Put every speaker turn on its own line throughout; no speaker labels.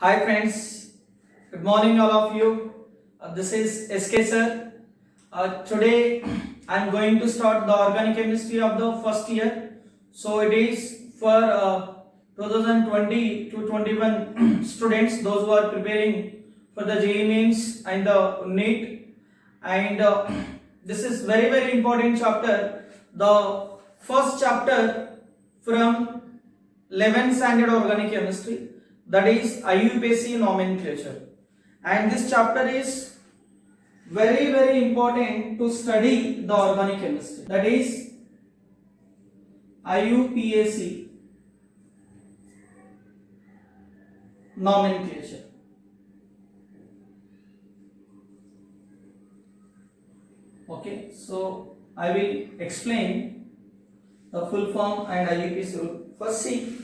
Hi friends, good morning all of you. This is SK sir. Today I am going to start the organic chemistry of the first year. So it is for 2020 to 21 students, those who are preparing for the JEE Mains and the NEET. And this is very important chapter. The first chapter from 11th standard organic chemistry, that is IUPAC nomenclature, and this chapter is very important to study the organic chemistry, that is IUPAC nomenclature. Okay, so I will explain the full form and IUPAC. First, see,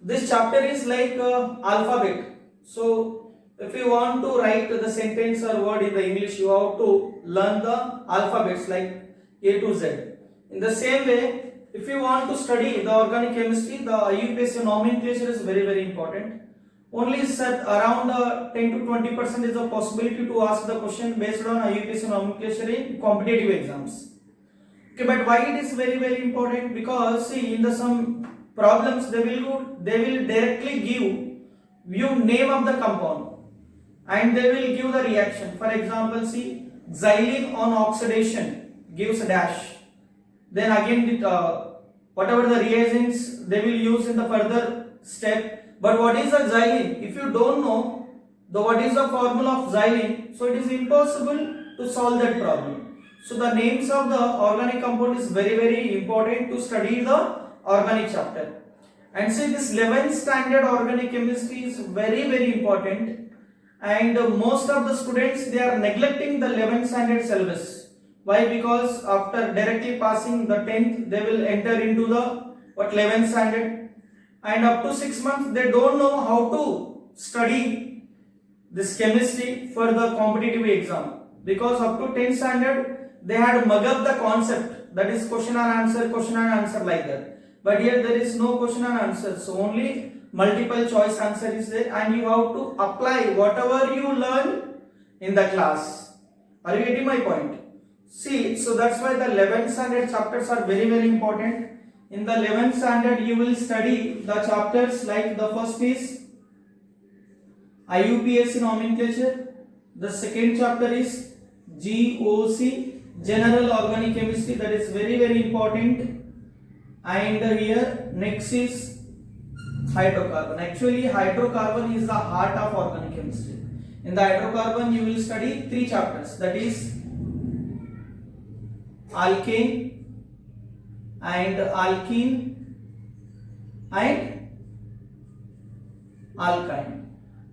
this chapter is like alphabet. So if you want to write the sentence or word in the English, you have to learn the alphabets like A to Z. In the same way, if you want to study the organic chemistry, the IUPAC nomenclature is very important. Only set around 10 to 20% is the possibility to ask the question based on IUPAC nomenclature in competitive exams. Okay, but why it is very important? Because see, in the some problems they will directly give name of the compound and they will give the reaction. For example, see, xylene on oxidation gives a dash. Then again whatever the reagents they will use in the further step. But what is the xylene? If you don't know what is the formula of xylene, so it is impossible to solve that problem. So the names of the organic compound is very important to study the organic chapter. And see, this 11th standard organic chemistry is very important, and most of the students they are neglecting the 11th standard syllabus. Why? Because after directly passing the 10th they will enter into the 11th standard, and up to 6 months they don't know how to study this chemistry for the competitive exam, because up to 10th standard they had mug up the concept, that is question and answer like that. But here there is no question and answer, so only multiple choice answer is there, and you have to apply whatever you learn in the class. Are you getting my point? See, so that's why the 11th standard chapters are very important. In the 11th standard you will study the chapters like the first is IUPAC nomenclature, the second chapter is GOC, General Organic Chemistry, that is very important. And here next is hydrocarbon. Actually hydrocarbon is the heart of organic chemistry. In the hydrocarbon you will study 3 chapters, that is alkane and alkene and alkyne.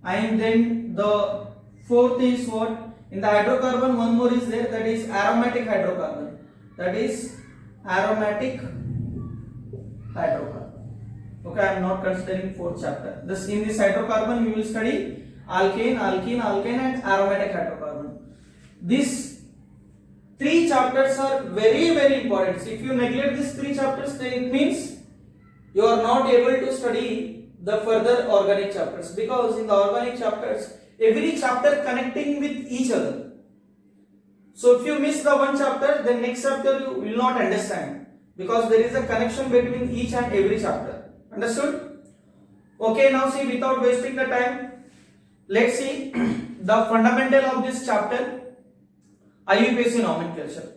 And then the fourth is what? In the hydrocarbon one more is there, that is aromatic hydrocarbon. That is aromatic hydrocarbon. Okay, I am not considering fourth chapter. This in this hydrocarbon we will study alkane, alkene, alkyne and aromatic hydrocarbon. These 3 chapters are very important. So if you neglect these 3 chapters, then it means you are not able to study the further organic chapters, because in the organic chapters every chapter connecting with each other. So if you miss the one chapter, then next chapter you will not understand, because there is a connection between each and every chapter. Understood? Okay, now see, without wasting the time, let's see the fundamental of this chapter, IUPAC nomenclature.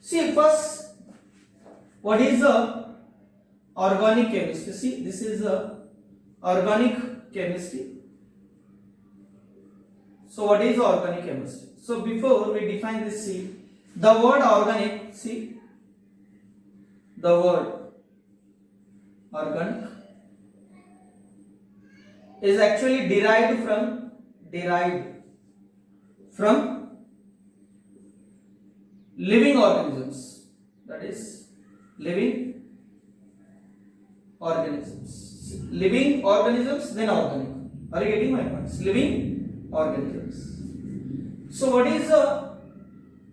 See, first, what is the organic chemistry? See, this is the organic chemistry. So what is organic chemistry? So before we define this, see, the word organic, see, the word organic is actually derived from living organisms, that is living organisms. Living organisms, then organic. Are you getting my points? Living organisms. So what is the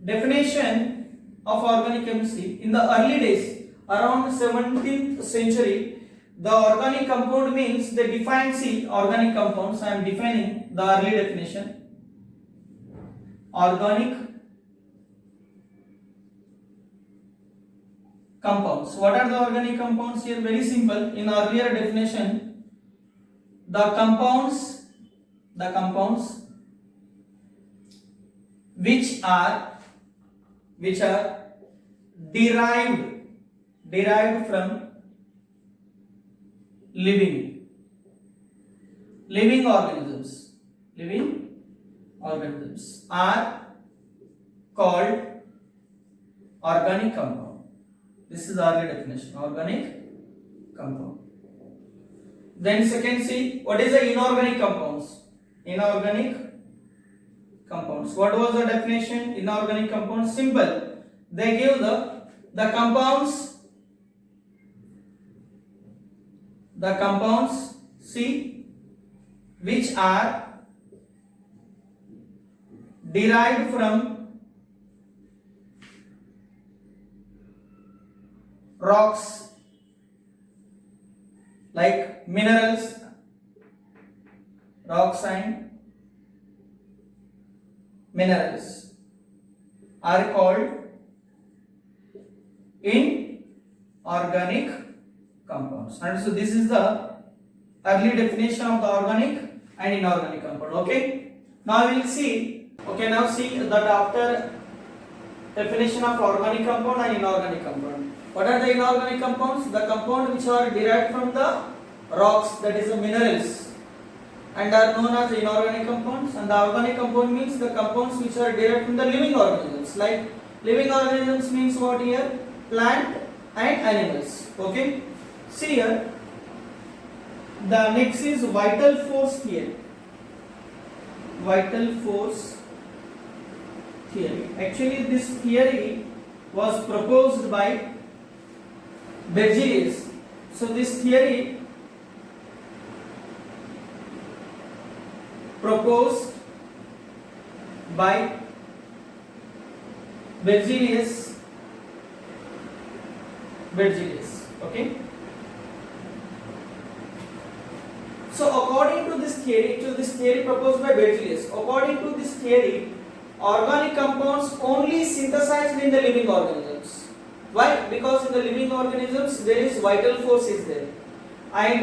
definition of organic chemistry? In the early days, around 17th century, the organic compound means they define, see, organic compounds. I am defining the early definition. Organic compounds. What are the organic compounds here? Very simple. In earlier definition, the compounds which are derived from living organisms are called organic compound. This is the early definition, organic compound. Then second, see, what is the inorganic compounds? Inorganic compounds. What was the definition? Inorganic compounds, simple. They give the compounds, see, which are derived from rocks, like minerals, rocks and minerals are called inorganic compounds. And so this is the early definition of the organic and inorganic compound. Okay, now we will see. Okay, now see that after definition of organic compound and inorganic compound, what are the inorganic compounds? The compounds which are derived from the rocks, that is the minerals, and are known as inorganic compounds. And the organic compound means the compounds which are derived from the living organisms. Like living organisms means what here? Plant and animals. Okay, see here, the next is vital force theory. Vital force theory. Actually, this theory was proposed by Berzelius. So this theory proposed by Berzelius. Okay. So according to this theory proposed by Berzelius, according to this theory, organic compounds only synthesized in the living organisms. Why? Because in the living organisms there is vital force is there, and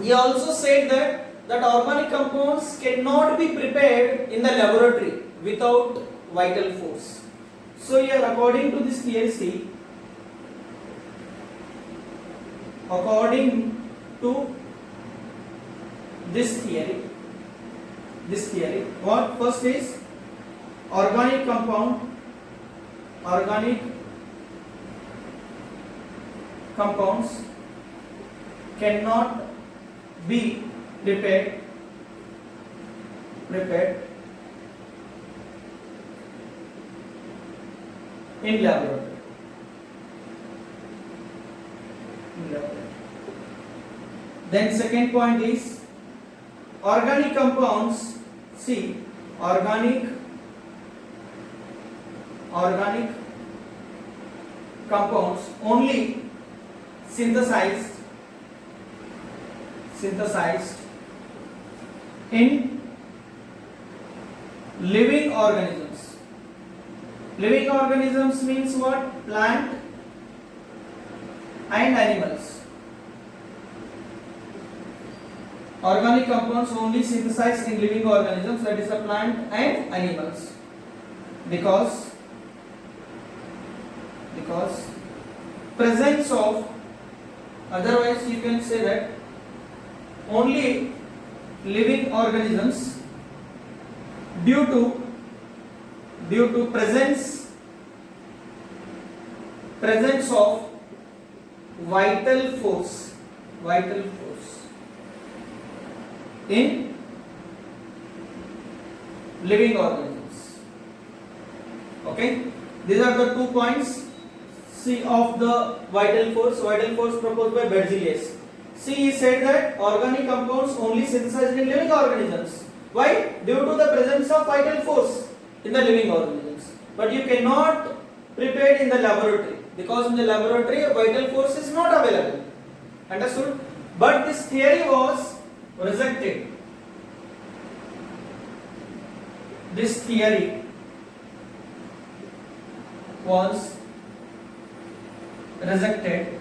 he also said that organic compounds cannot be prepared in the laboratory without vital force. So here, according to this theory, see, according to this theory, what first is organic compounds cannot be prepared in laboratory. Then second point is organic compounds. See, organic compounds only synthesized in living organisms. Living organisms means what? Plant and animals. Organic compounds only synthesized in living organisms, that is the plant and animals, because presence of, otherwise you can say that only living organisms due to presence of vital force in living organisms. Okay, these are the 2 points. See, of the vital force proposed by Berzelius. See, he said that organic compounds only synthesized in living organisms. Why? Due to the presence of vital force in the living organisms. But you cannot prepare in the laboratory. because in the laboratory a vital force is not available. Understood? But this theory was rejected. This theory was rejected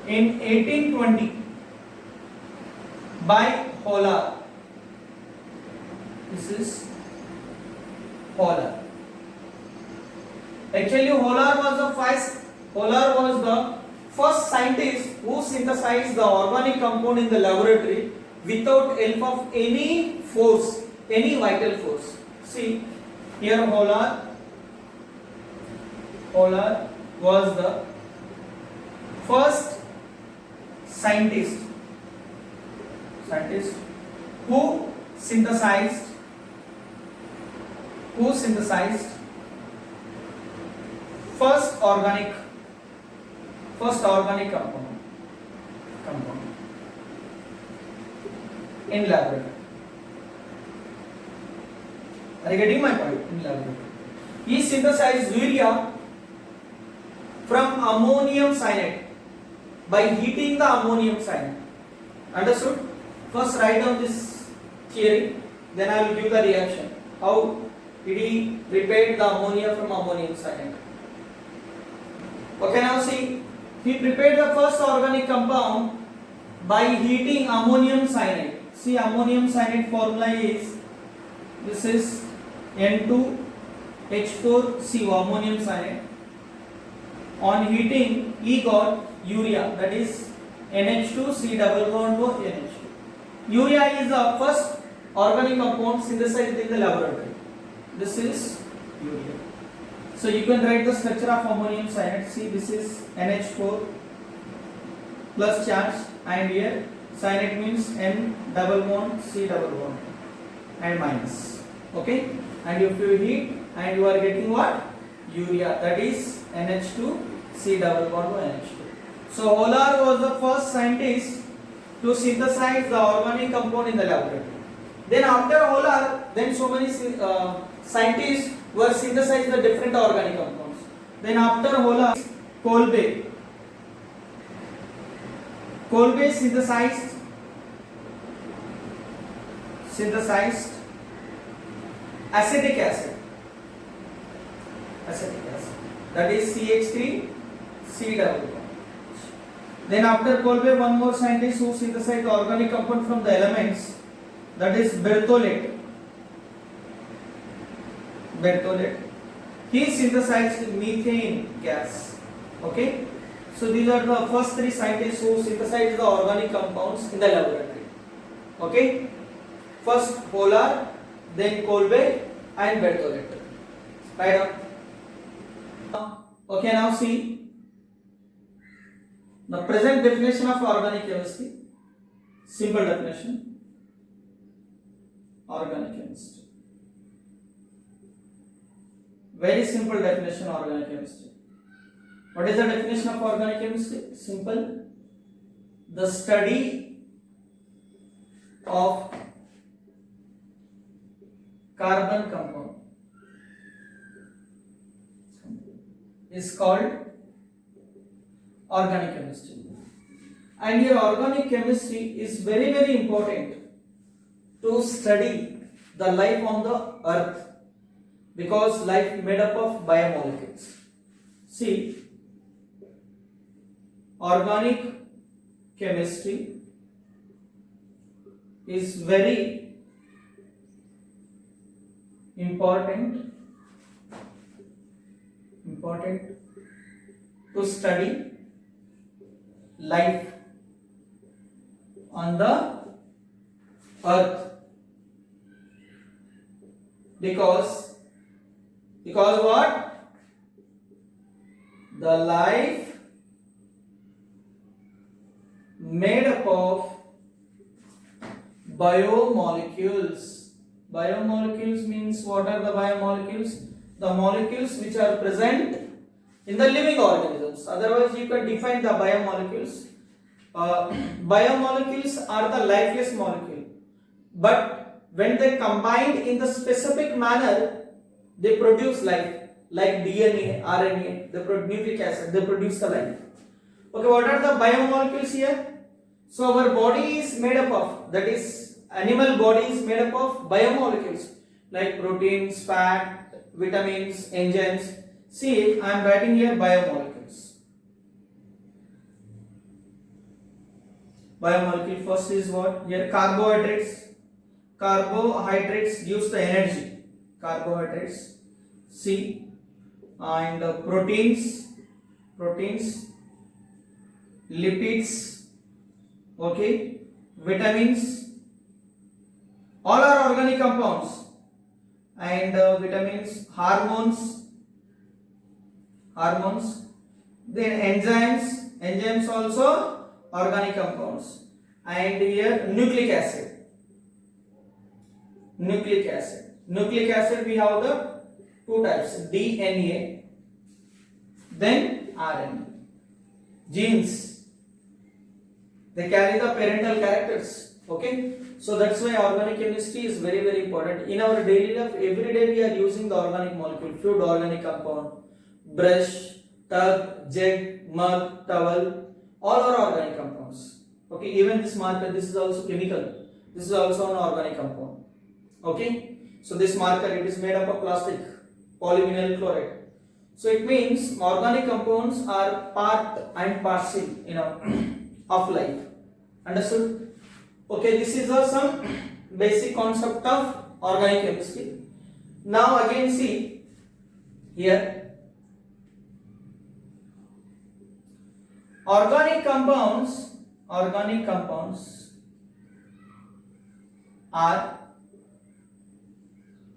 in 1820 by Hollar. This is Hollar. Actually, Hollar was the first scientist who synthesized the organic compound in the laboratory without help of any force, any vital force. See, here Hollar was the first scientist who synthesized first organic compound in laboratory. Are you getting my point? In laboratory, he synthesized urea from ammonium cyanide by heating the ammonium cyanide. Understood? First write down this theory, then I will give the reaction. How did he prepared the ammonia from ammonium cyanide? Okay, now see, he prepared the first organic compound by heating ammonium cyanide. See, ammonium cyanide formula is, this is N2H4CO, ammonium cyanide. On heating, he got urea, that is NH2C double bond O NH2. Urea is the first organic compound synthesized in the laboratory. This is urea. So you can write the structure of ammonium cyanide. See, this is NH4 plus charge, and here cyanide means N double bond C double bond and minus. Okay, and if you heat and you are getting what? Urea, that is NH2 C double bond O NH2. So Hollar was the first scientist to synthesize the organic compound in the laboratory. Then after Hollar, then so many scientists were synthesized the different organic compounds. Then after Hollar, Kolbe synthesized acetic acid. That is CH3C double bond. Then after Kolbe, one more scientist who synthesized the organic compound from the elements, that is Berthollet. He synthesized methane gas. Okay, so these are the first three scientists who synthesized the organic compounds in the laboratory. Okay, first Hollar, then Kolbe and Berthollet. Right on. Okay, now see the present definition of organic chemistry. Simple definition. Organic chemistry. Very simple definition of organic chemistry. What is the definition of organic chemistry? Simple. The study of carbon compound is called organic chemistry. And here organic chemistry is very, very important to study the life on the earth, because life made up of biomolecules. See, organic chemistry is very important to study life on the earth, because what? The life made up of biomolecules. Biomolecules means, what are the biomolecules? The molecules which are present in the living organisms. Otherwise you can define the biomolecules. Biomolecules are the lifeless molecule, but when they combined in the specific manner, they produce life. like DNA, RNA, nucleic acid, they produce the life. Okay, what are the biomolecules here? So our body is made up of, that is animal body is made up of biomolecules like proteins, fat, vitamins, enzymes. See, I am writing here biomolecules. Biomolecule first is what? Here carbohydrates. Carbohydrates gives the energy. Carbohydrates. C. And proteins. Lipids. Okay. Vitamins. All are organic compounds. And vitamins, hormones. Then enzymes also organic compounds. And here nucleic acid. Nucleic acid we have the two types, DNA, then RNA. Genes, they carry the parental characters. Okay, so that's why organic chemistry is very, very important. In our daily life, every day we are using the organic molecule, food organic compound, brush, tub, jug, mug, towel, all are organic compounds. Okay, even this marker, this is also chemical. This is also an organic compound. Okay, so this marker, it is made up of plastic, polyvinyl chloride. So it means organic compounds are part and parcel, of life. Understood? Okay, this is some basic concept of organic chemistry. Now again see here, organic compounds are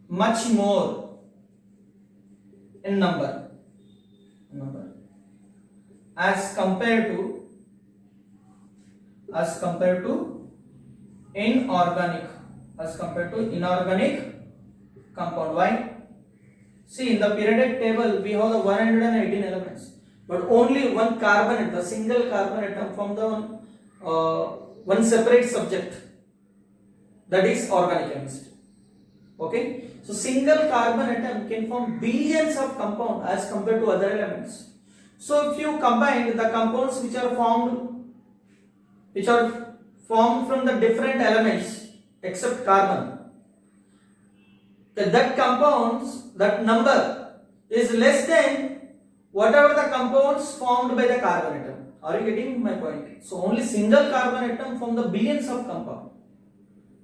much more in number as compared to inorganic compound. Why? See, in the periodic table we have the 118 elements, but only one carbon atom, the single carbon atom from the one separate subject, that is organic chemistry. Okay, so single carbon atom can form billions of compounds as compared to other elements. So if you combine the compounds which are formed from the different elements except carbon, that number is less than whatever the compounds formed by the carbon atom. Are you getting my point? So only single carbon atom form the billions of compounds.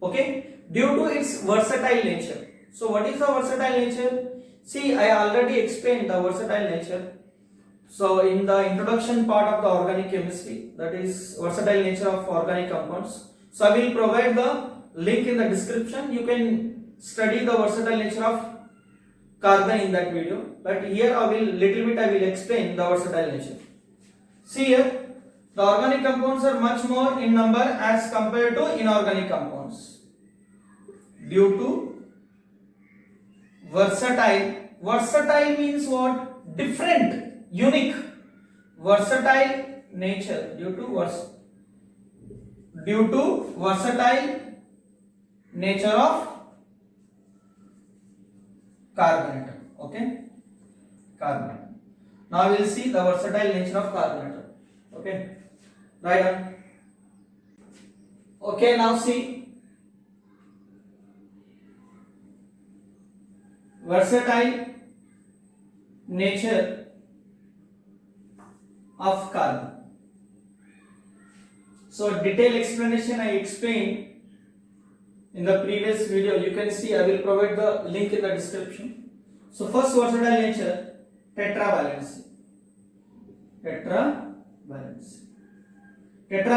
Okay, due to its versatile nature. So what is the versatile nature? See, I already explained the versatile nature. So in the introduction part of the organic chemistry, that is versatile nature of organic compounds. So I will provide the link in the description. You can study the versatile nature of carbon in that video. But here I will explain the versatile nature. See here, the organic compounds are much more in number as compared to inorganic compounds. Due to versatile means what? Different, unique, versatile nature. Due to versatile nature of carbon atom. Okay, carbon atom. Now we will see the versatile nature of carbon atom. Okay, write down. Okay, now see. Versatile nature of carbon. So detailed explanation I explained in the previous video. You can see, I will provide the link in the description. So first versatile nature, tetravalency. Tetra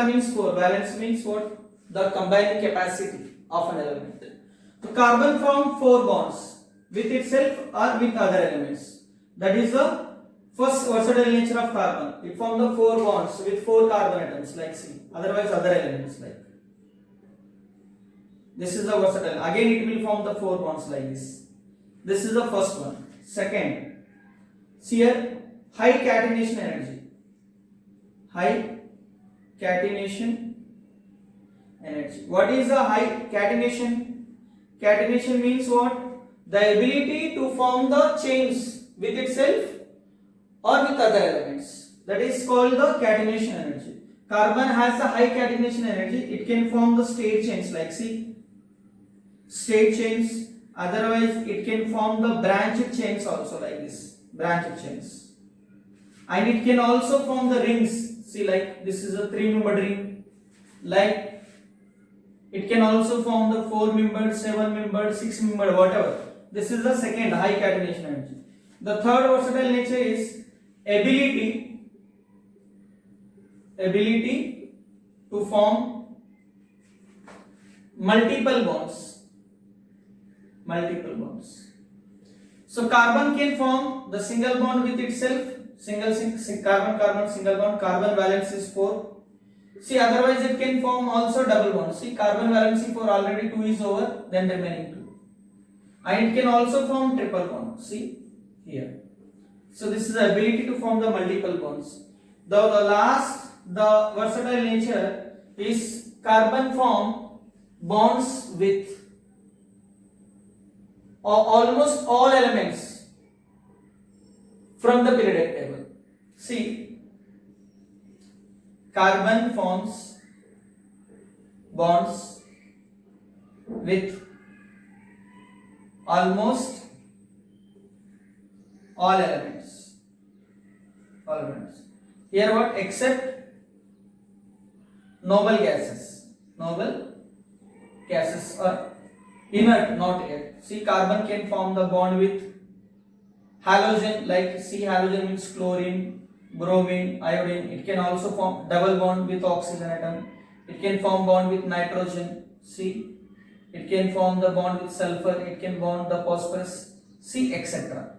means 4, valence means what? The combining capacity of an element. The carbon forms 4 bonds with itself or with other elements. That is the first versatile nature of carbon. It forms the 4 bonds with 4 carbon atoms like C. Otherwise other elements like. This is the versatile. Again it will form the 4 bonds like this. This is the first one. Second, see here, high catenation energy. High catenation energy. What is the high catenation? Catenation means what? The ability to form the chains with itself or with other elements. That is called the catenation energy. Carbon has a high catenation energy. It can form the state chains, like see, state chains. Otherwise, it can form the branched chains also, like this, branched chains. And it can also form the rings. See, like this is a 3-membered ring. Like it can also form the 4-membered, 7-membered, 6-membered, whatever. This is the second high catenation energy. The third versatile nature is ability to form multiple bonds. So carbon can form the single bond with itself, carbon single bond, carbon valence is 4. See, otherwise it can form also double bond. See, carbon valency 4, already 2 is over, then remaining 2. And it can also form triple bond. See here. So this is the ability to form the multiple bonds. The versatile nature is carbon form bonds with almost all elements from the periodic table. See, carbon forms bonds with almost all elements. Here what? Except noble gases are inert, not yet. See, carbon can form the bond with halogen, like see, halogen means chlorine, bromine, iodine. It can also form double bond with oxygen atom. It can form bond with nitrogen. See, it can form the bond with sulfur. It can bond the phosphorus. See, etc.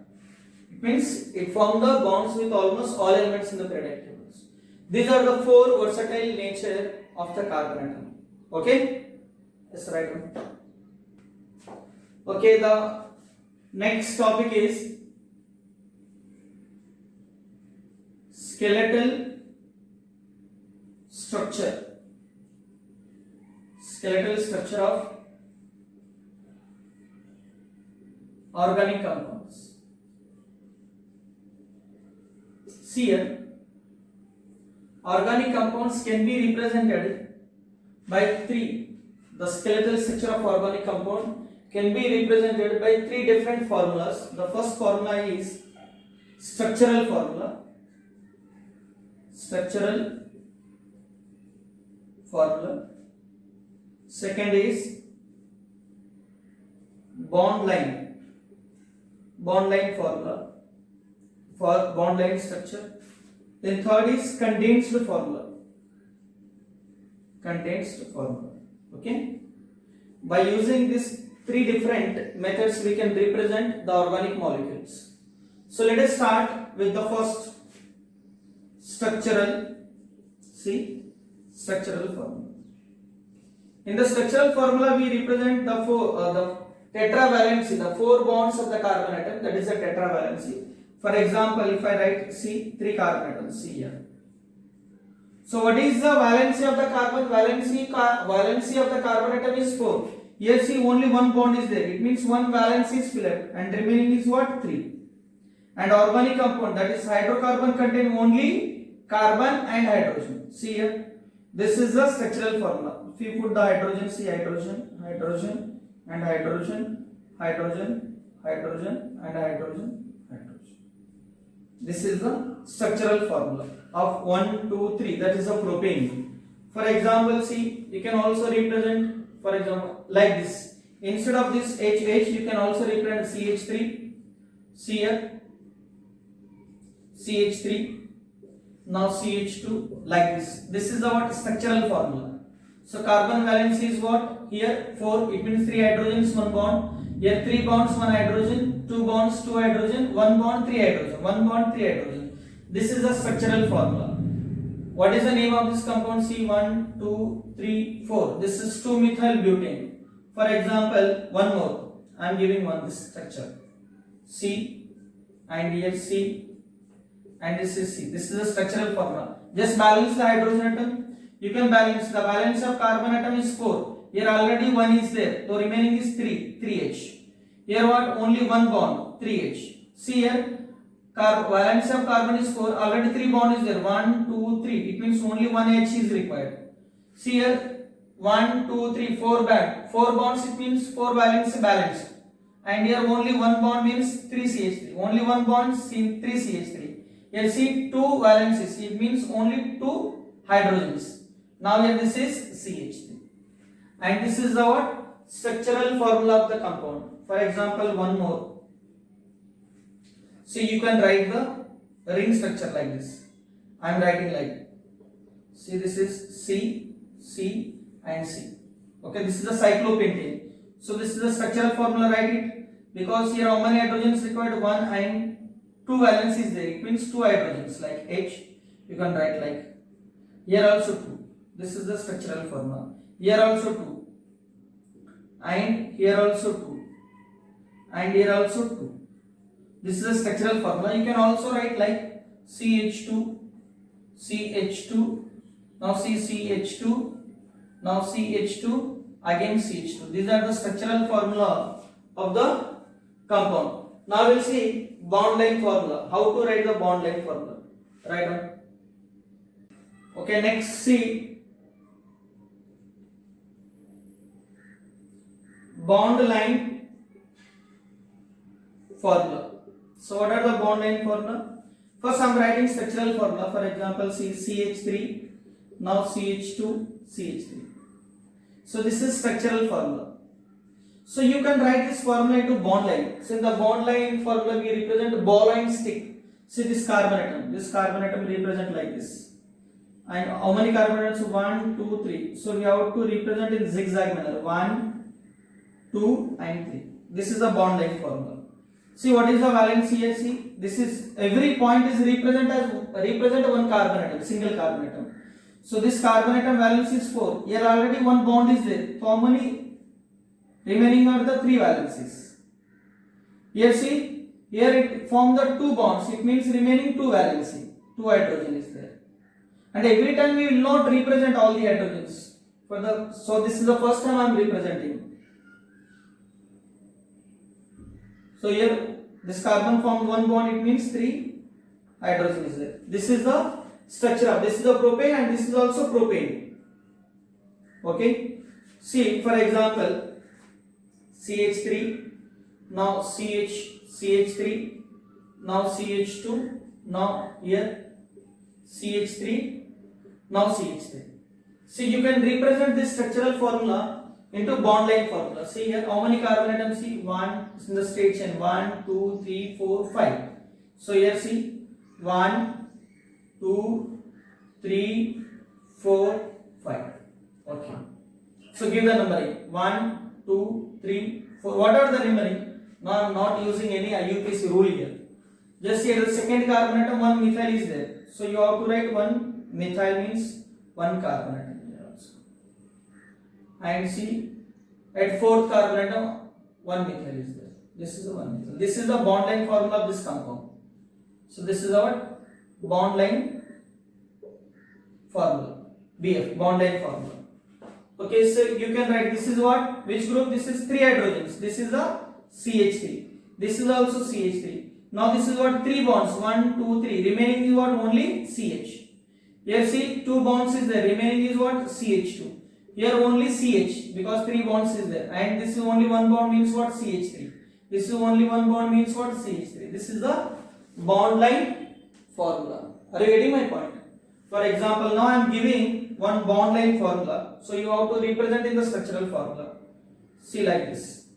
It means it forms the bonds with almost all elements in the periodic tables. These are the 4 versatile nature of the carbon atom. Okay? Yes, right one. Okay, the next topic is skeletal structure. Skeletal structure of organic compounds. See here, organic compounds can be represented by 3. The skeletal structure of organic compound can be represented by 3 different formulas. The first formula is structural formula. Second is bond line formula for bond line structure. Then third is condensed formula. Okay. By using these 3 different methods, we can represent the organic molecules. So let us start with the first structural formula. In the structural formula, we represent the tetravalency, the 4 bonds of the carbon atom. That is the tetravalency. For example, if I write 3 carbon atoms, see here. So what is the valency of the carbon? Valency of the carbon atom is 4. Here see, only 1 bond is there. It means 1 valence is filled and remaining is what? 3. And organic compound, that is hydrocarbon, contain only carbon and hydrogen. See here. This is the structural formula. If you put the hydrogen, see, hydrogen and hydrogen and hydrogen. This is the structural formula of 1, 2, 3. That is the propane. For example, see, you can also represent, for example, like this. Instead of this HH, you can also represent CH3. See here, CH3. Now CH2, like this. This is the what? Structural formula. So carbon valency is what? Here 4. It means 3 hydrogens, 1 bond. Here 3 bonds, 1 hydrogen. 2 bonds, 2 hydrogen. 1 bond, 3 hydrogen. 1 bond, 3 hydrogen. This is the structural formula. What is the name of this compound? C 1, 2, 3, 4. This is 2-methyl butane. For example, one more. I am giving this structure. C and here C and this is C. This is the structural formula. Just balance the hydrogen atom. You can balance. The balance of carbon atom is 4. Here already 1 is there. So remaining is 3H. Here what? Only 1 bond, 3H. See here, valency of carbon is 4. Already 3 bond is there. 1, 2, 3. It means only one H is required. See here, 1, 2, 3, 4 band. 4 bonds, it means 4 valency balanced. And here only one bond means 3 CH3. Only one bond, 3 CH3. Here see 2 valencies. It means only 2 hydrogens. Now here this is CH3. And this is the what? Structural formula of the compound. For example, one more. So you can write the ring structure like this. I am writing like, see this is C, C and C. Okay, this is the cyclopentane. So this is the structural formula, write it. Because here how many hydrogens required? 1 and 2 valencies there. It means 2 hydrogens like H. You can write like, here also 2. This is the structural formula. Here also 2. And here also 2. And here also 2. This is a structural formula. You can also write like CH2, CH2, now CH2, now CH2, again CH2. These are the structural formula of the compound. Now we will see bond length formula. How to write the bond length formula? Write down. Okay, next see bond line formula. So what are the bond line formula? First I am writing structural formula. For example, see CH3, now CH2, CH3. So this is structural formula. So you can write this formula into bond line. So in the bond line formula we represent ball and stick. See this carbon atom. This carbon atom represent like this. And how many carbon atoms? 1, 2, 3. So we have to represent in zigzag manner. 1, 2 and 3. This is the bond line formula. See what is the valency here? See, this is every point is represent one carbon atom, single carbon atom. So this carbon atom valence is 4. Here already one bond is there. So how many remaining are the 3 valencies? Here see, here it formed the 2 bonds. It means remaining 2 valency. 2 hydrogen is there. And every time we will not represent all the hydrogens. So this is the first time I am representing. So here this carbon formed 1 bond, it means 3 hydrogen is there. This is the structure of, this is the propane and this is also propane. Okay. See for example CH3, now CH3, now CH2, now here CH3, now CH3. See you can represent this structural formula into bond line formula. See here how many carbon atoms? See 1 in the straight chain, 1, 2, 3, 4, 5. So here see 1, 2, 3, 4, 5. Okay. So give the numbering 1, 2, 3, 4. What are the numbering? Now I am not using any IUPAC rule here. Just here the second carbon atom, 1 methyl is there. So you have to write 1 methyl means 1 carbon atom. And see at 4th carbon atom 1 methyl is there. This is the 1 methyl. This is the bond line formula of this compound. So this is our bond line formula, BF, bond line formula. Okay, so you can write this is what? Which group? This is 3 hydrogens. This is the CH3. This is also CH3. Now this is what? 3 bonds. 1, 2, 3. Remaining is what? Only CH. Here see 2 bonds is there. Remaining is what? CH2. Here only CH because 3 bonds is there. And this is only 1 bond means what? CH3. This is only 1 bond means what? CH3. This is the bond line formula. Are you getting my point? For example, now I am giving one bond line formula. So you have to represent in the structural formula. See like this.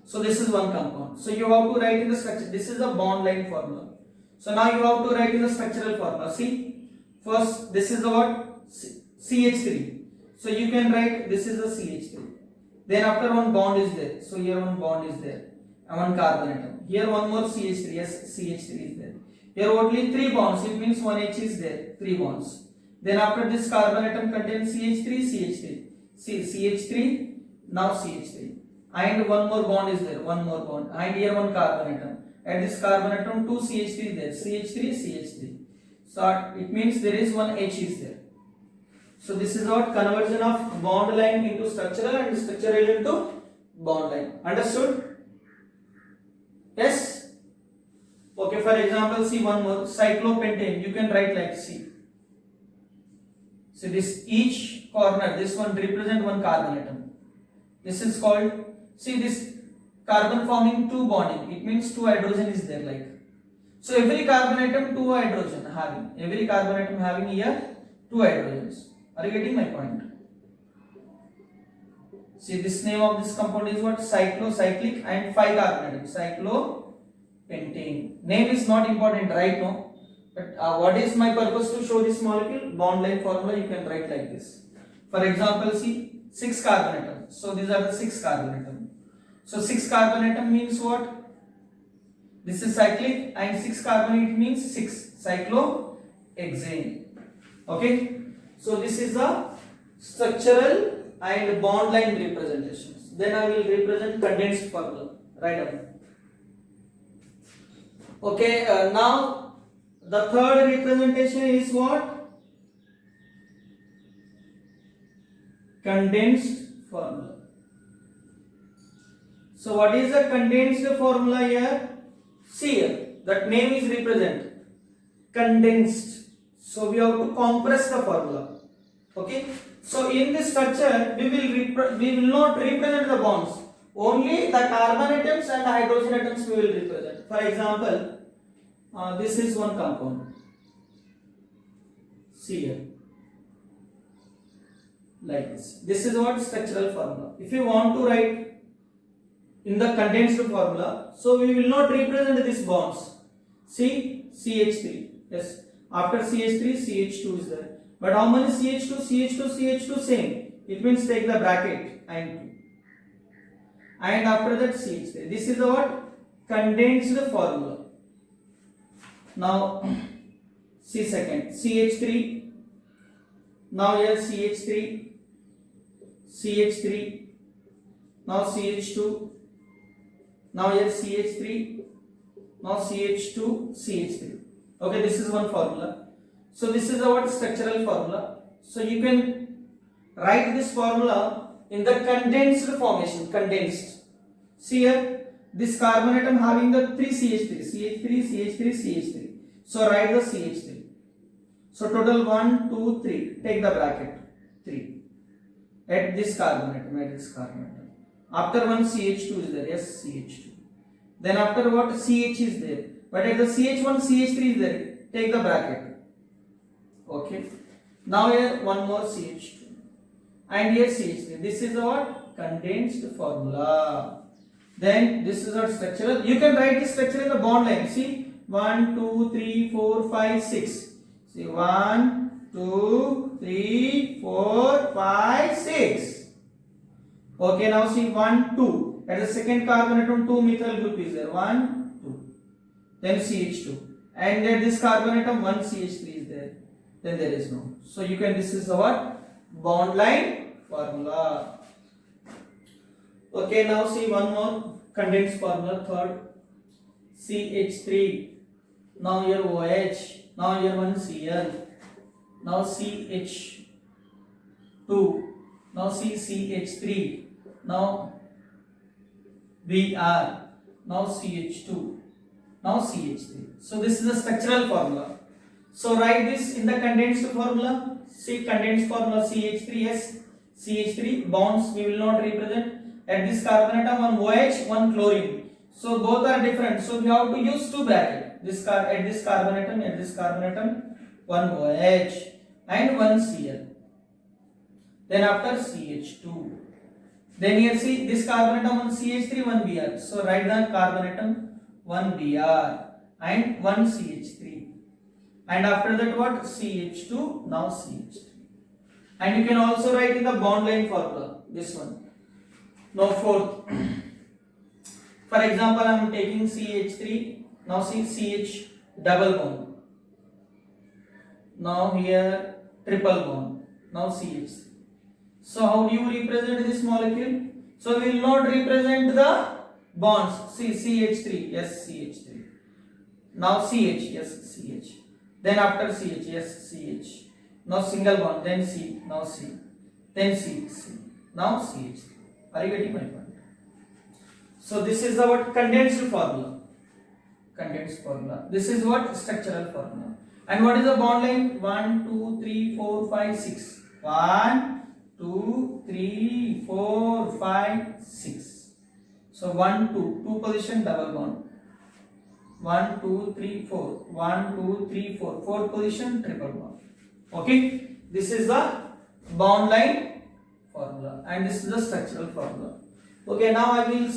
So this is one compound. So you have to write in the structure. This is the bond line formula. So now you have to write in the structural formula. See. First, this is the what? CH3. So you can write this is the CH3. Then after one bond is there. So here one bond is there. And one carbon atom. Here one more CH3. Yes, CH3 is there. Here only 3 bonds. It means 1 H is there. 3 bonds. Then after this carbon atom contains CH3, CH3. See CH3, now CH3. And one more bond is there. One more bond. And here one carbon atom. At this carbon atom 2 CH3 there. CH3, CH3. So it means there is one H is there. So this is what conversion of bond line into structural and structural into bond line. Understood? Yes. Okay, for example, see one more, cyclopentane. You can write like C. So this each corner, this one represent one carbon atom. This is called, see this carbon forming two bonding. It means two hydrogen is there like. So every carbon atom two hydrogen having. Every carbon atom having here two hydrogens. Are you getting my point? See this name of this compound is what? Cyclocyclic and 5 carbon atom. Cyclopentane. Name is not important right now. But what is my purpose to show this molecule? Bond line formula you can write like this. For example, see 6 carbon atom. So these are the 6 carbon atom. So 6 carbon atom means what? This is cyclic and 6 carbon it means 6 cyclohexane. Okay. So this is the structural and bond line representations. Then I will represent condensed formula. Write down. Okay. Now the third representation is what? Condensed formula. So what is the condensed formula here? See here, that name is represent condensed. So we have to compress the formula. Okay. So in this structure we will not represent the bonds. Only the carbon atoms and the hydrogen atoms we will represent. For example, this is one compound. See here, like this. This is what structural formula. If you want to write in the condensed formula, so we will not represent these bonds. See CH3. Yes. After CH3, CH2 is there. But how many CH2? CH2, CH2 same. It means take the bracket and 2. And after that CH3. This is the what? Condensed formula. Now see second, CH3. Now here CH3, CH3. Now CH2. Now here CH3. Now CH2, CH3. Okay, this is one formula. So this is our structural formula. So you can write this formula in the condensed formation. Condensed. See here, this carbon atom having the 3 CH3, CH3, CH3, CH3. So write the CH3. So total 1, 2, 3. Take the bracket 3. At this carbon atom, at this carbon atom. After one CH2 is there. Yes, CH2. Then after what? CH is there. But at the CH1, CH3 is there. Take the bracket. Okay. Now here one more CH2. And here CH3. This is our condensed formula. Then this is our structural. You can write this structure in the bond line. See 1, 2, 3, 4, 5, 6. See 1, 2, 3, 4, 5, 6. Okay, now see 1, 2. At the second carbon atom, 2 methyl group is there. 1, 2. Then CH2. And at this carbon atom, 1 CH3 is there. Then there is no. So you can, this is our bond line formula. Okay, now see one more condensed formula, third. CH3. Now here OH. Now here one Cl. Now CH2. Now see CH3. Now Br. Now CH2. Now CH3. So this is the structural formula. So write this in the condensed formula. See condensed formula CH3S. CH3 bonds we will not represent. At this carbon atom one OH, one chlorine. So both are different. So we have to use two brackets. At this carbon atom one OH and one Cl. Then after CH2. Then here see this carbon atom one CH3, one Br. So write the carbon atom one Br and one CH3. And after that what? CH2, now CH3. And you can also write in the bond line formula, this one. Now fourth. For example, I am taking CH3. Now see CH double bond. Now here triple bond. Now CH3. So how do you represent this molecule? So we will not represent the bonds. See CH3, yes CH3. Now CH, yes CH. Then after CH, yes CH. Now single bond, then C, now C, then C, C. Now CH3. Are you getting my point? So this is our condensed formula. condensed formula. This is what structural formula. And what is the bond length? 1, 2, 3, 4, 5, 6. 1, 2, 3, 4, 5, 6. So 1, 2, 2 position double bond. 1, 2, 3, 4. 1, 2, 3, 4. 4 position triple bond. Okay. This is the bond line formula and this is the structural formula. Okay. Now I will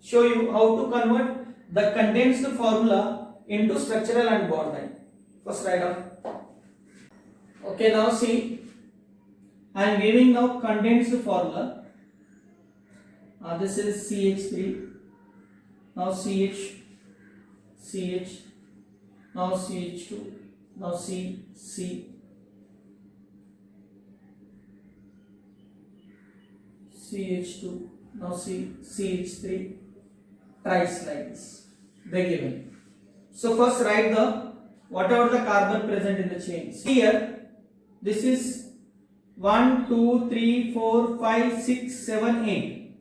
show you how to convert the condensed formula into structural and bond line. First write down. Okay. Now see. I am giving now condensed formula. This is CH3. Now CH. Now CH2. Now C. CH2. Now CH3. Twice like this. They given. So first write the whatever the carbon present in the chain. Here this is 1, 2, 3, 4, 5, 6, 7, 8.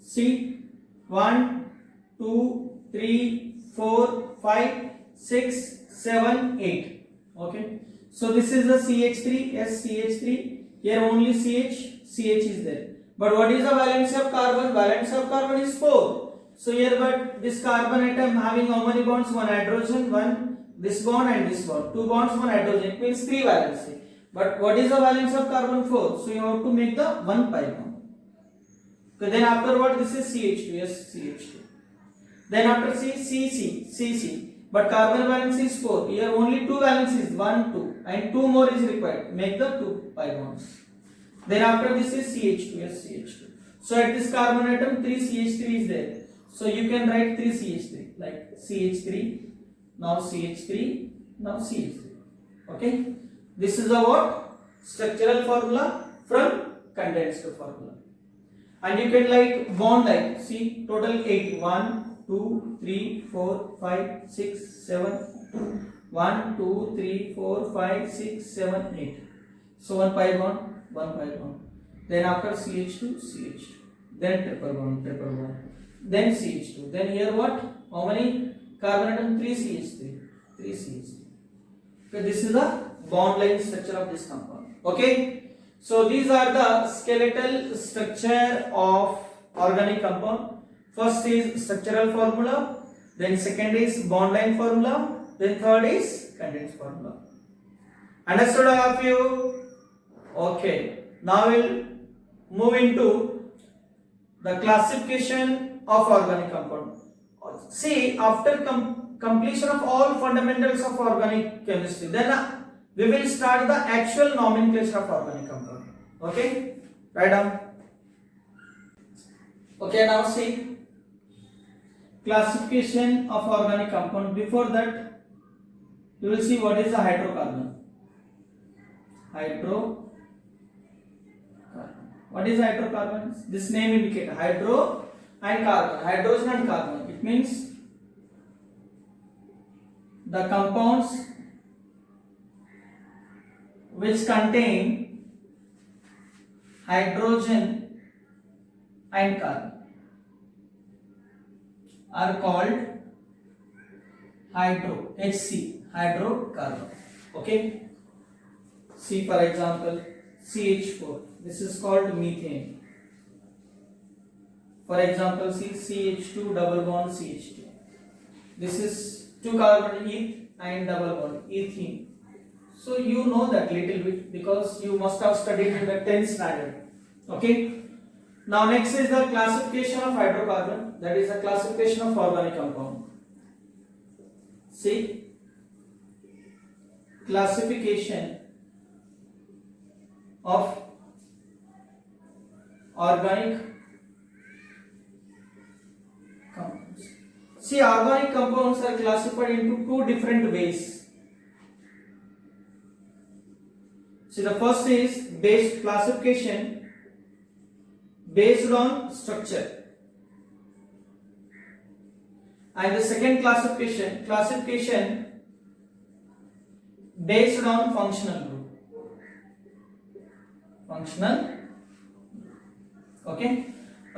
See 1, 2, 3, 4, 5, 6, 7, 8. Okay. So this is the CH3. Yes, CH3. Here only CH is there. But what is the valency of carbon? Valency of carbon is 4. So here but this carbon atom having how many bonds? One hydrogen, one this bond and this bond. 2 bonds, one hydrogen. It means 3 valency. But what is the valence of carbon? 4. So you have to make the 1 pi bond. Okay, then after what? This is CH2. Yes, CH2. Then after CC. But carbon valence is 4. Here only 2 valencies, 1, 2. And 2 more is required. Make the 2 pi bonds. Then after this is CH2. Yes, CH2. So at this carbon atom 3 CH3 is there. So you can write 3 CH3. Like CH3. Now CH3. Now CH3. Okay. This is a what? Structural formula from condensed formula. And you can like bond like, see total 8. 1, 2, 3, 4, 5, 6, 7. 1, 2, 3, 4, 5, 6, 7, 8. So 1 pi bond, 1 pi bond. Then after CH2. Then triple bond. Then CH2. Then here what? How many carbon atom? 3 CH3. Okay, this is the bond line structure of this compound. Okay. So these are the skeletal structure of organic compound. First is structural formula. Then second is bond line formula. Then third is condensed formula. Understood all of you? Okay. Now we'll move into the classification of organic compound. See, after completion of all fundamentals of organic chemistry, then we will start the actual nomenclature of organic compound. Okay, write down. Okay, now see classification of organic compound. Before that, you will see what is the hydrocarbon. What is hydrocarbon? This name indicates hydro and carbon, hydrogen and carbon. It means the compounds which contain hydrogen and carbon are called hydrocarbon. Okay. See for example CH4. This is called methane. For example, see CH2 double bond CH2. This is 2 carbon eth and double bond ethene. So you know that little bit because you must have studied in the 10th standard. Okay. Now next is the classification of hydrocarbon. That is the classification of organic compound. See, classification of organic compounds. See, organic compounds are classified into 2 different ways. See, the first is based classification based on structure, and the second classification based on functional group. Okay.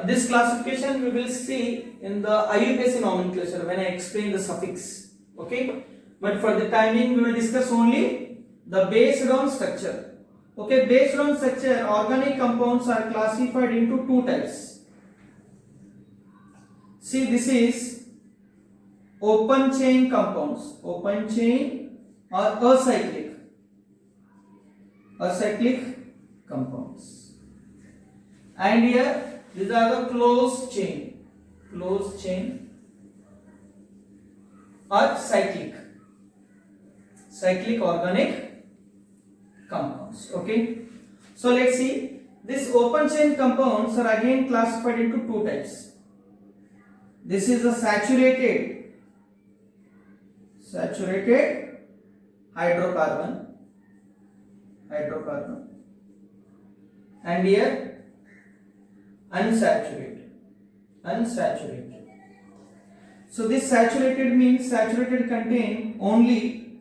This classification we will see in the IUPAC nomenclature when I explain the suffix. Okay, but for the timing we will discuss only the based on structure. Okay, based on structure, organic compounds are classified into two types. See, this is open chain compounds, open chain or acyclic compounds, and here these are the closed chain or cyclic organic compounds. Okay, so let's see, these open chain compounds are again classified into two types. This is a saturated hydrocarbon, and here unsaturated. So this saturated means saturated contain only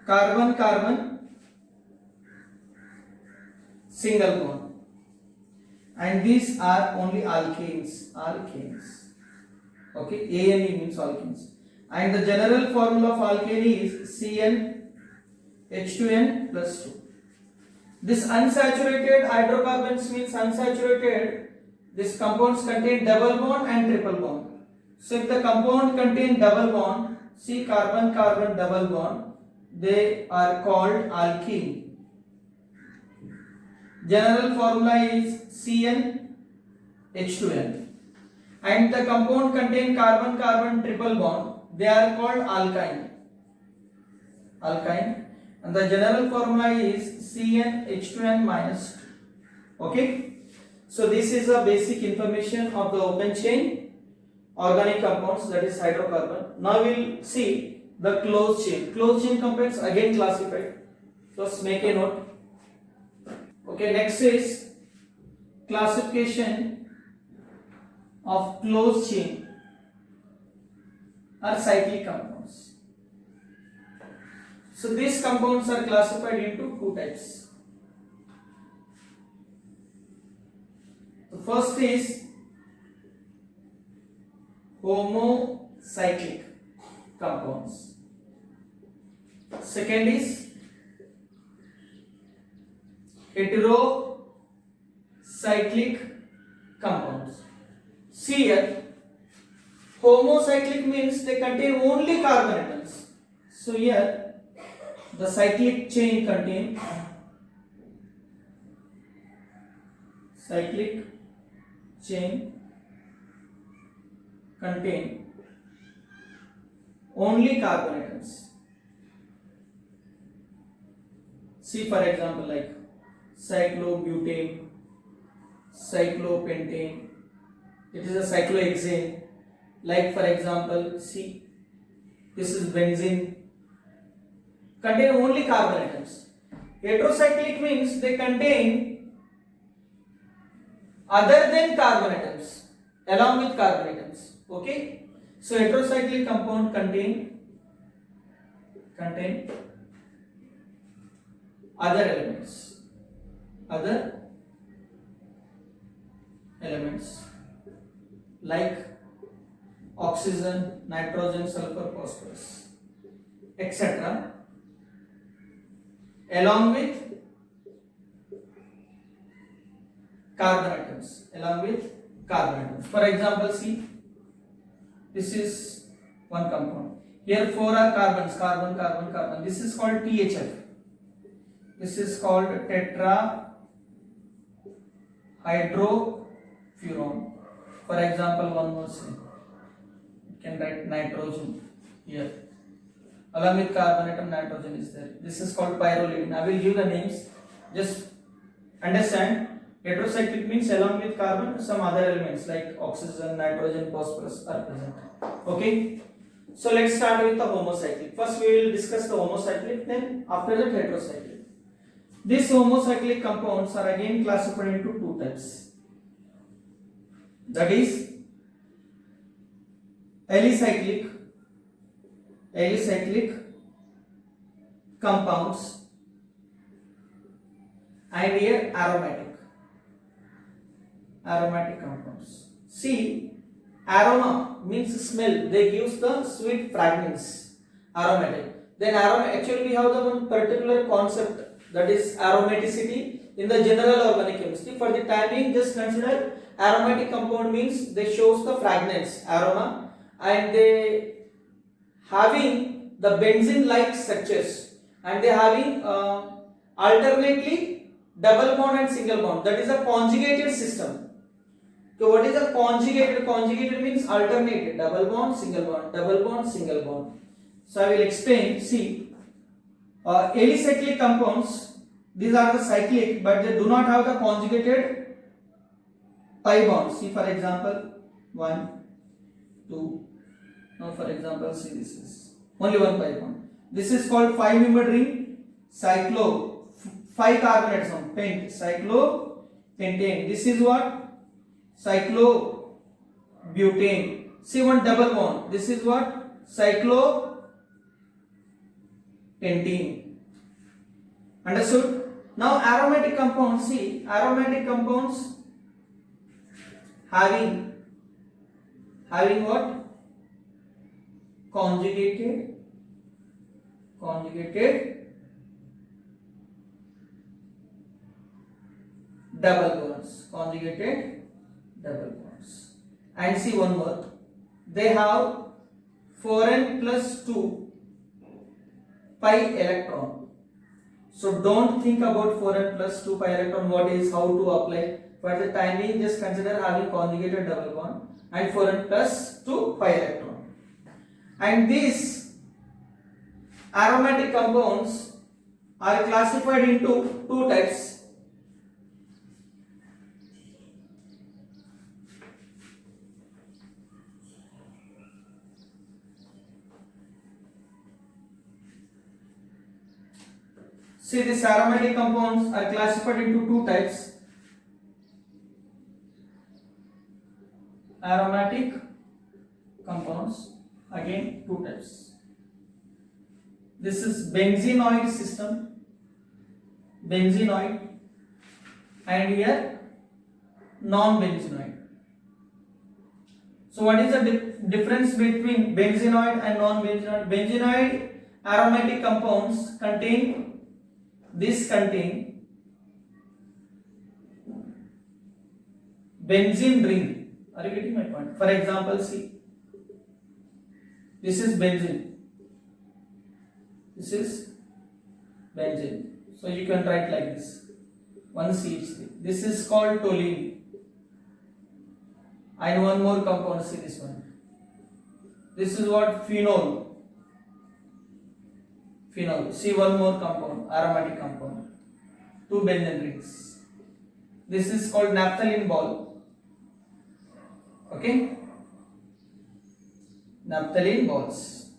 carbon single bond, and these are only alkanes. Okay, ANE means alkanes, and the general formula of alkane is CnH2n plus 2. This unsaturated hydrocarbons means unsaturated, these compounds contain double bond and triple bond. So if the compound contain double bond, see carbon double bond, they are called alkene. General formula is CnH2n. And the compound contain carbon triple bond, they are called alkyne. And the general formula is CnH2n minus 2. Okay, so this is the basic information of the open chain organic compounds, that is hydrocarbon. Now we will see the closed chain compounds again classified. Just make a note. Okay, next is classification of closed chain or cyclic compounds. So these compounds are classified into two types. The first is homocyclic compounds. Second is heterocyclic compounds. See here, homocyclic means they contain only carbon atoms. So here the cyclic chain contain only carbon atoms. See for example like cyclobutane, cyclopentane, it is a cyclohexane. Like for example, see, this is benzene, contain only carbon atoms. Heterocyclic means they contain other than carbon atoms along with carbon atoms. Okay, so heterocyclic compound contain other elements like oxygen, nitrogen, sulfur, phosphorus, etc. along with carbon atoms. For example, see, this is one compound. Here 4 are carbons, carbon. This is called THF. This is called tetrahydrofuran. For example, one more say, you can write nitrogen here. Along with carbon atom, nitrogen is there. This is called pyrrolidine. I will give the names. Just understand. Heterocyclic means along with carbon, some other elements like oxygen, nitrogen, phosphorus are present. Okay. So let's start with the homocyclic. First we will discuss the homocyclic, then after that heterocyclic. These homocyclic compounds are again classified into two types. That is alicyclic compounds, and here aromatic compounds. See, aroma means smell. They gives the sweet fragrance. Aromatic. Then actually we have the one particular concept, that is aromaticity in the general organic chemistry. For the timing, just consider aromatic compound means they shows the fragrance, aroma, and they having the benzene like structures, and they having alternately double bond and single bond. That is a conjugated system. So what is a conjugated? Conjugated means alternated, double bond, single bond, double bond, single bond. So I will explain. See, alicyclic compounds, these are the cyclic, but they do not have the conjugated pi bonds. See, for example, 1, 2. Now for example, see, this is only one pi bond. This is called 5-membered ring, 5 carbonates on pent, cyclopentane. This is what? Cyclobutane. See, one double bond. This is what? Cyclopentene. Understood? Now aromatic compounds. See, aromatic compounds having what? Conjugated double bonds. And see one more, they have 4n plus 2 pi electron. So don't think about 4n plus 2 pi electron, what is, how to apply. For the time being, just consider having conjugated double bond and 4n plus 2 pi electron. And these aromatic compounds are classified into two types. See, these aromatic compounds are classified into two types. Aromatic compounds, again two types. This is benzenoid system, benzenoid, and here non-benzenoid. So what is the difference between benzenoid and non-benzenoid? Benzenoid aromatic compounds contain benzene ring. Are you getting my point? For example, see, this is benzene. This is benzene. So you can write like this, 1 CH3. This is called toluene. And one more compound, see this one. This is what? Phenol. See, one more compound, aromatic compound, 2 benzene rings. This is called naphthalene ball. Okay, naphthalene balls.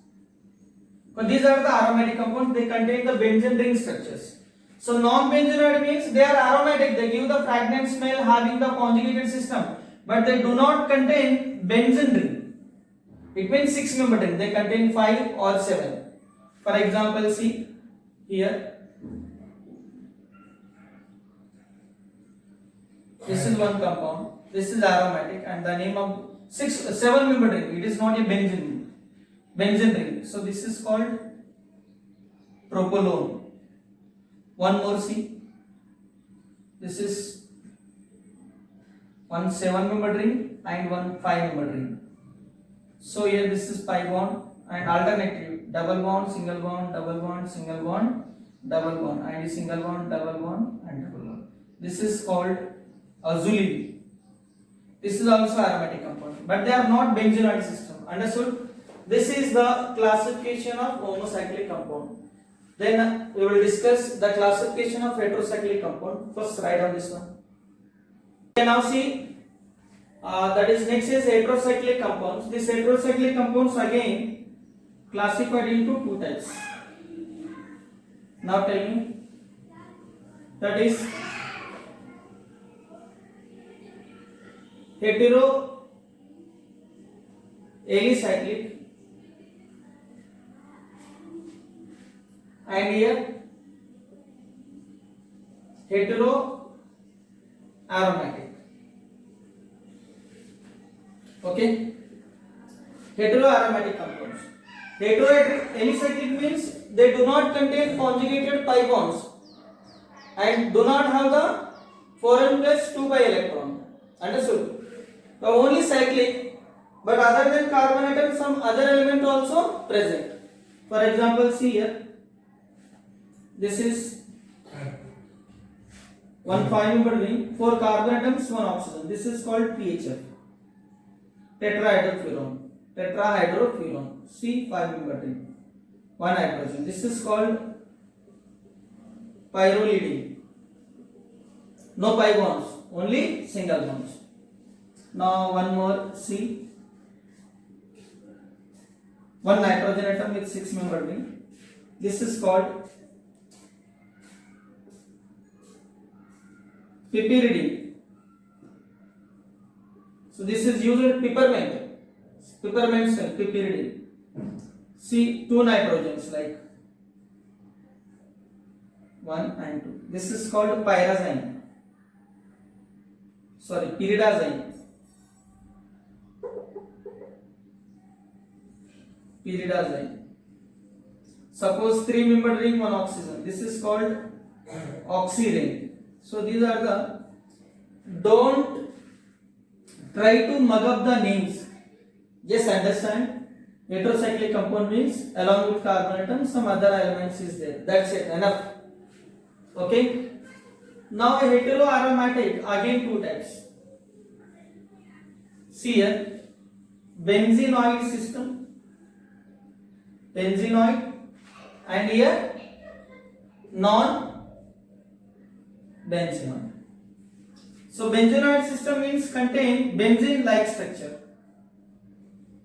So these are the aromatic compounds. They contain the benzene ring structures. So non-benzenoid means they are aromatic. They give the fragrant smell, having the conjugated system, but they do not contain benzene ring. It means 6-membered ring. They contain 5 or 7. For example, see here, this is one compound, this is aromatic, and the name of 7-membered ring. It is not a benzene ring. So this is called propolone. One more, see, this is one 7-membered ring and one 5-membered ring. So here this is pi bond and alternative, double bond, single bond, double bond, single bond, double bond, and single bond, double bond, and double bond. This is called azulene. This is also aromatic compound, but they are not benzenoid system. Understood? This is the classification of homocyclic compound. Then we will discuss the classification of heterocyclic compound. First write down this one. Okay, now see, that is next is heterocyclic compounds. These heterocyclic compounds again classified into two types. Now tell me, that is heteroalicyclic and here heteroaromatic. Okay, heteroaromatic compounds. Heteroalicyclic means they do not contain conjugated pi bonds and do not have the 4n plus 2 pi electron. Understood? The only cyclic, but other than carbon atom, some other element also present. For example, see here. This is one 5-member ring, 4 carbon atoms, 1 oxygen. This is called THF. Tetrahydrofuran. See, 5-member ring, 1 hydrogen. This is called pyrrolidine. No pi bonds, only single bonds. Now one more, see, 1 nitrogen atom with 6-member ring. This is called piperidine. So this is used in peppermint cell, piperidine. See, 2 nitrogens like 1 and 2. This is called pyrazine. Sorry, pyridazine. Suppose 3-member ring, 1 oxygen. This is called oxyring. So these are the, don't try to mug up the names. Just understand, heterocyclic compound means along with carbon atom some other elements is there. That's it, enough. Okay. Now heteroaromatic, again 2 types. See here, benzenoid system, benzenoid, and here non-benzenoid. So benzenoid system means contain benzene like structure,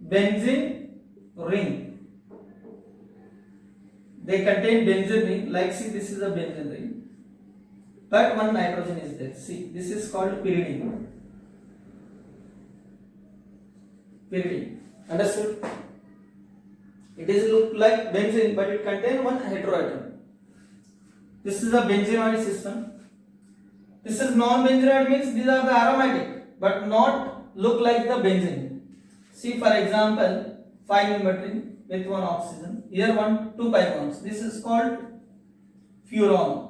benzene ring. They contain benzene ring, like see, this is a benzene ring, but 1 nitrogen is there. See, this is called pyridine. Pyridine. Understood? It is look like benzene, but it contains 1 heteroatom. This is a benzenoid system. This is non-benzenoid means these are the aromatic, but not look like the benzene. See, for example, 5-member ring with 1 oxygen. Here 2 pi bonds. This is called furan.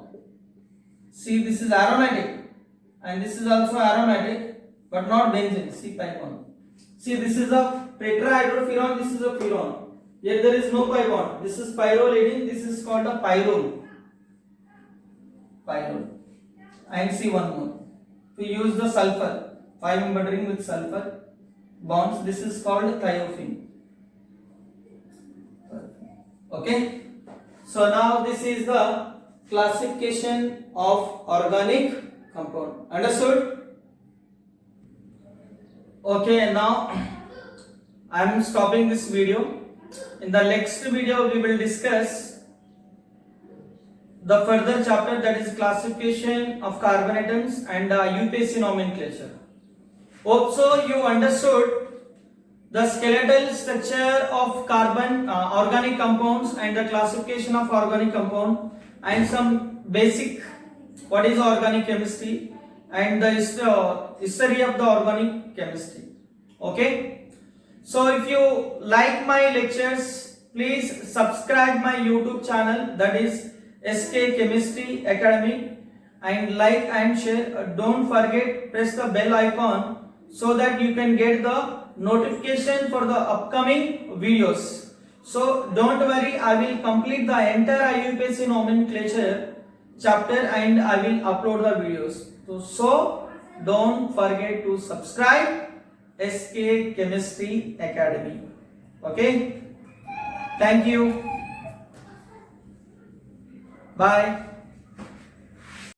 See, this is aromatic, and this is also aromatic, but not benzene. See, pi bond. See, this is a tetrahydrofuran. This is a furan. Here there is no pi bond. This is pyrrolidine. This is called a pyrrole. And see one more. We use the sulfur. 5-member ring with sulfur bonds. This is called thiophene. Okay. So now this is the classification of organic compound. Understood? Okay. Now I am stopping this video. In the next video we will discuss the further chapter, that is classification of carbon atoms and UPSC nomenclature. Hope so you understood the skeletal structure of carbon organic compounds and the classification of organic compound and some basic what is organic chemistry and the history of the organic chemistry. Okay. So if you like my lectures, please subscribe my YouTube channel, that is SK Chemistry Academy, and like and share. Don't forget press the bell icon so that you can get the notification for the upcoming videos. So don't worry, I will complete the entire IUPAC nomenclature chapter and I will upload the videos. So don't forget to subscribe SK Chemistry Academy. Okay. Thank you. Bye.